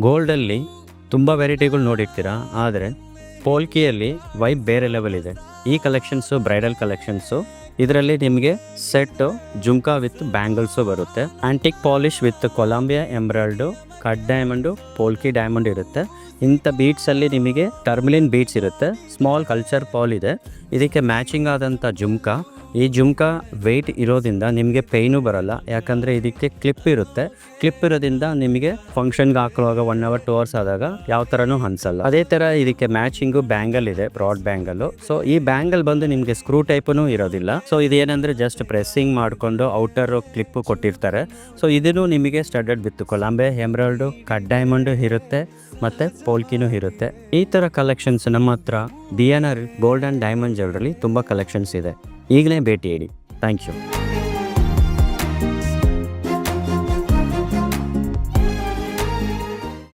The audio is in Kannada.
ಗೋಲ್ಡಲ್ಲಿ ತುಂಬ ವೆರೈಟಿಗಳು ನೋಡಿರ್ತೀರಾ, ಆದರೆ ಪೋಲ್ಕಿಯಲ್ಲಿ ವೈಬ್ ಬೇರೆ ಲೆವೆಲ್ ಇದೆ. ಈ ಕಲೆಕ್ಷನ್ಸು ಬ್ರೈಡಲ್ ಕಲೆಕ್ಷನ್ಸು. ಇದರಲ್ಲಿ ನಿಮಗೆ ಸೆಟ್ಟು ಜುಮ್ಕಾ ವಿತ್ ಬ್ಯಾಂಗಲ್ಸು ಬರುತ್ತೆ. Antique polish with Colombia emerald, cut diamond, polki diamond ಇರುತ್ತೆ. ಇಂಥ ಬೀಟ್ಸಲ್ಲಿ ನಿಮಗೆ ಟರ್ಮಲಿನ್ ಬೀಟ್ಸ್ ಇರುತ್ತೆ. ಸ್ಮಾಲ್ ಕಲ್ಚರ್ ಪಾಲ್ ಇದೆ. ಇದಕ್ಕೆ ಮ್ಯಾಚಿಂಗ್ ಆದಂಥ ಜುಮ್ಕಾ. ಈ ಜುಮ್ಕಾ ವೆಯ್ಟ್ ಇರೋದ್ರಿಂದ ನಿಮಗೆ ಪೇಯ್ನು ಬರಲ್ಲ, ಯಾಕಂದರೆ ಇದಕ್ಕೆ ಕ್ಲಿಪ್ ಇರುತ್ತೆ. ಕ್ಲಿಪ್ ಇರೋದ್ರಿಂದ ನಿಮಗೆ ಫಂಕ್ಷನ್ಗೆ ಹಾಕುವಾಗ 1 hour 2 hours ಆದಾಗ ಯಾವ ಥರನೂ ಅನಿಸಲ್ಲ. ಅದೇ ಥರ ಇದಕ್ಕೆ ಮ್ಯಾಚಿಂಗು ಬ್ಯಾಂಗಲ್ ಇದೆ, ಬ್ರಾಡ್ ಬ್ಯಾಂಗಲ್ಲು. ಸೊ ಈ ಬ್ಯಾಂಗಲ್ ಬಂದು ನಿಮಗೆ ಸ್ಕ್ರೂ ಟೈಪೂ ಇರೋದಿಲ್ಲ. ಸೊ ಇದೇನೆಂದರೆ ಜಸ್ಟ್ ಪ್ರೆಸ್ಸಿಂಗ್ ಮಾಡಿಕೊಂಡು ಔಟರ್ ಕ್ಲಿಪ್ ಕೊಟ್ಟಿರ್ತಾರೆ. ಸೊ ಇದನ್ನು ನಿಮಗೆ studded with Colombia emerald, cut diamond ಇರುತ್ತೆ ಮತ್ತು ಪೋಲ್ಕಿನೂ ಇರುತ್ತೆ. ಈ ಥರ ಕಲೆಕ್ಷನ್ಸ್ ನಮ್ಮ ಹತ್ರ DNR gold and diamond jewellery ತುಂಬ ಕಲೆಕ್ಷನ್ಸ್ ಇದೆ. ಈಗಲೇ ಭೇಟಿ ನೀಡಿ. Thank you.